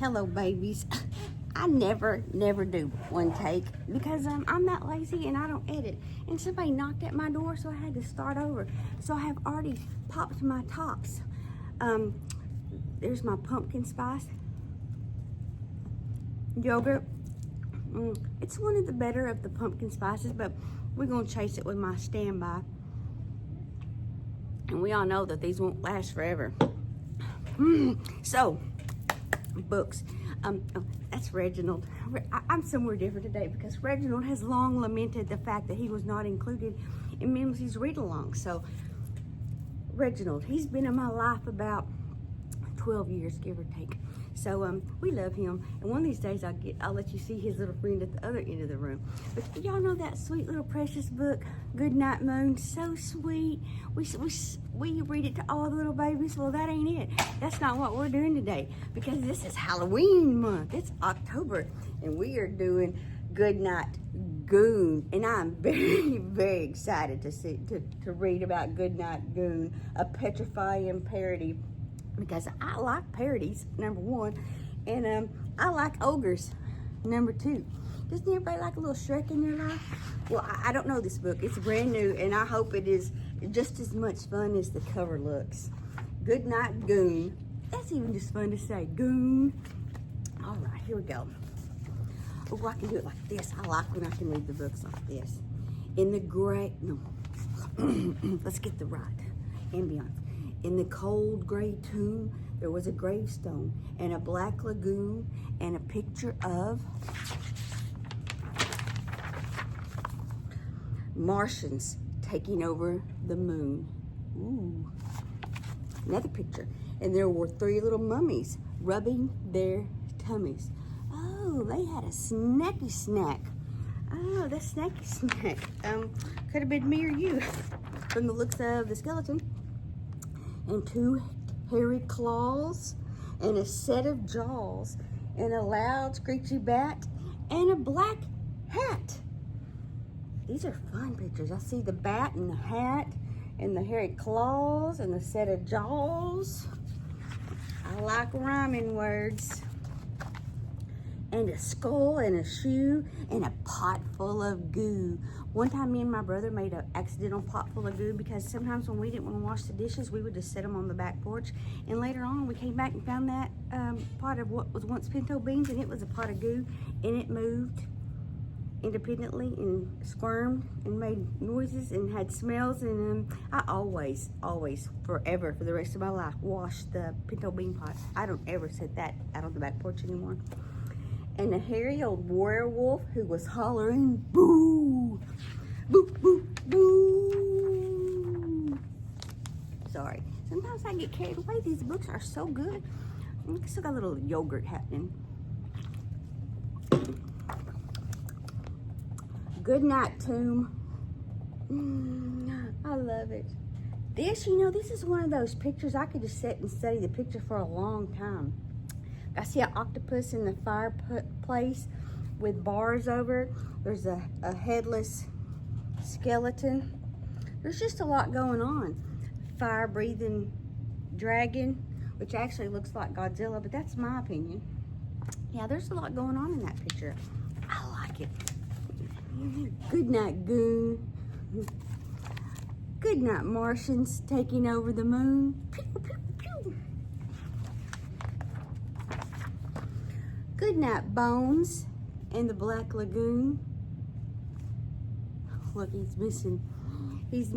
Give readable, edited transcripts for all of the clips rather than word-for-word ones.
Hello, babies. I never do one take because I'm that lazy and I don't edit. And somebody knocked at my door, so I had to start over. So I have already popped my tops. There's my pumpkin spice yogurt. It's one of the better of the pumpkin spices, but we're gonna chase it with my standby. And we all know that these won't last forever. So, books. Oh, that's Reginald. I'm somewhere different today because Reginald has long lamented the fact that he was not included in Mimzie's read-along. So, Reginald, he's been in my life about 12 years, give or take. So, we love him. And one of these days, I'll let you see his little friend at the other end of the room. But y'all know that sweet little precious book, Goodnight Moon? So sweet. We read it to all the little babies. Well, that ain't it. That's not what we're doing today because this is Halloween month. It's October, and we are doing Goodnight Goon. And I'm very excited to read about Goodnight Goon, a petrifying parody. Because I like parodies, number one, and I like ogres, number two. Doesn't everybody like a little Shrek in their life? Well, I don't know this book. It's brand new, and I hope it is just as much fun as the cover looks. Goodnight Goon. That's even just fun to say, Goon. All right, here we go. Oh, I can do it like this. I like when I can read the books like this. In the gray, no, let's get the right ambiance. In the cold gray tomb, there was a gravestone and a black lagoon and a picture of Martians taking over the moon. Ooh, another picture. And there were 3 little mummies rubbing their tummies. Oh, they had a snacky snack. Oh, the snacky snack. Could have been me or you from the looks of the skeleton. And 2 hairy claws, and a set of jaws, and a loud screechy bat, and a black hat. These are fun pictures. I see the bat and the hat, and the hairy claws, and the set of jaws. I like rhyming words. And a skull, and a shoe, and a pot full of goo. One time, me and my brother made an accidental pot full of goo because sometimes when we didn't want to wash the dishes, we would just set them on the back porch. And later on, we came back and found that pot of what was once pinto beans, and it was a pot of goo, and it moved independently and squirmed and made noises and had smells. And I always, forever, for the rest of my life, wash the pinto bean pot. I don't ever set that out on the back porch anymore. And a hairy old werewolf who was hollering, boo, boo, boo, boo. Sorry, sometimes I get carried away. These books are so good. I still got a little yogurt happening. Goodnight Tomb. I love it. This, this is one of those pictures I could just sit and study the picture for a long time. I see an octopus in the fireplace with bars over it. There's a headless skeleton. There's just a lot going on. Fire-breathing dragon, which actually looks like Godzilla, but that's my opinion. Yeah, there's a lot going on in that picture. I like it. Goodnight, Goon. Goodnight, Martians taking over the moon. Pew, pew, pew. Goodnight, Bones in the Black Lagoon. Look, he's missing his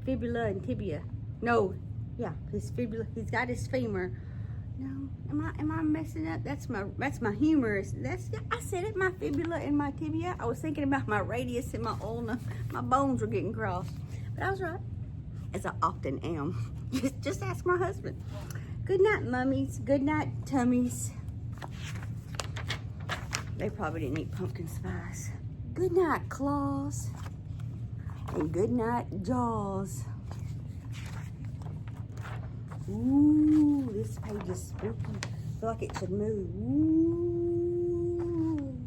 fibula and tibia. No, yeah, his fibula. He's got his femur. No, am I messing up? That's my humerus. I said it, my fibula and my tibia. I was thinking about my radius and my ulna. My bones were getting crossed, but I was right, as I often am. Just ask my husband. Goodnight, mummies. Goodnight, tummies. They probably didn't eat pumpkin spice. Goodnight, claws. And goodnight, jaws. Ooh, this page is spooky. I feel like it should move. Ooh.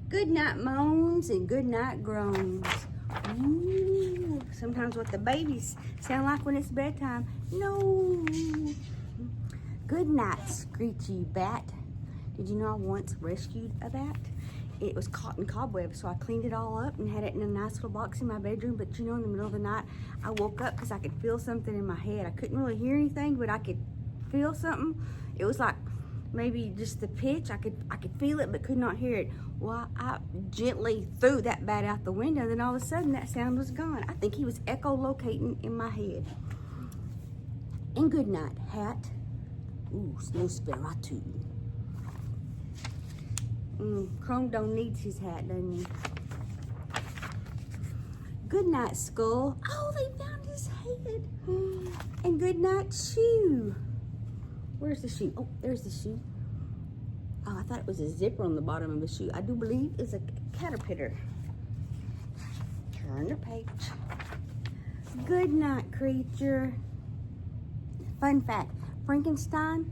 Goodnight, moans and goodnight, groans. Ooh. Sometimes what the babies sound like when it's bedtime. No. Good night, screechy bat. Did you know I once rescued a bat? It was caught in cobwebs, so I cleaned it all up and had it in a nice little box in my bedroom. But you know, in the middle of the night, I woke up because I could feel something in my head. I couldn't really hear anything, but I could feel something. It was like maybe just the pitch. I could feel it, but could not hear it. Well, I gently threw that bat out the window. Then all of a sudden, that sound was gone. I think he was echolocating in my head. And good night, hat. Ooh, Snowsparatu. Chrome don't need his hat, doesn't he? Good night, skull. Oh, they found his head. And good night, shoe. Where's the shoe? Oh, there's the shoe. Oh, I thought it was a zipper on the bottom of the shoe. I do believe it's a caterpillar. Turn the page. Good night, creature. Fun fact, Frankenstein,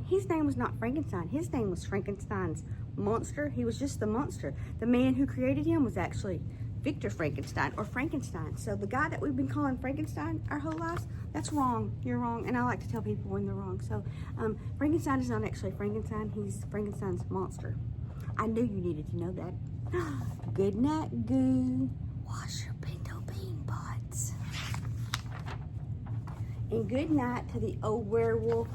his name was not Frankenstein. His name was Frankenstein's monster. He was just the monster. The man who created him was actually Victor Frankenstein, or Frankenstein. So the guy that we've been calling Frankenstein our whole lives, that's wrong. You're wrong. And I like to tell people when they're wrong. So Frankenstein is not actually Frankenstein. He's Frankenstein's monster. I knew you needed to know that. Good night, Goon. Wash your pinto bean pots. And good night to the old werewolf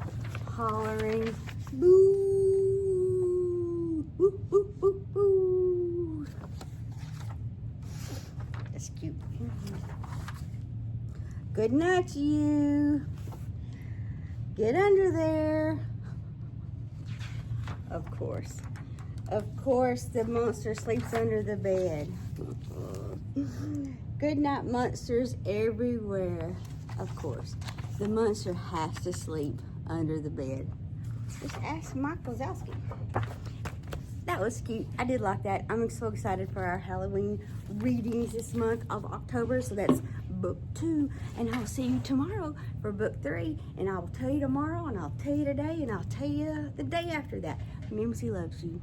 hollering, boo, boo, boo, boo, boo. That's cute. Good night, you. Get under there. Of course. Of course, the monster sleeps under the bed. Good night, monsters everywhere. Of course. The monster has to sleep under the bed. Just ask Mike Wazowski. That was cute. I did like that. I'm so excited for our Halloween readings this month of October. So that's book 2. And I'll see you tomorrow for book 3. And I will tell you tomorrow, and I'll tell you today, and I'll tell you the day after that. Mimzie loves you.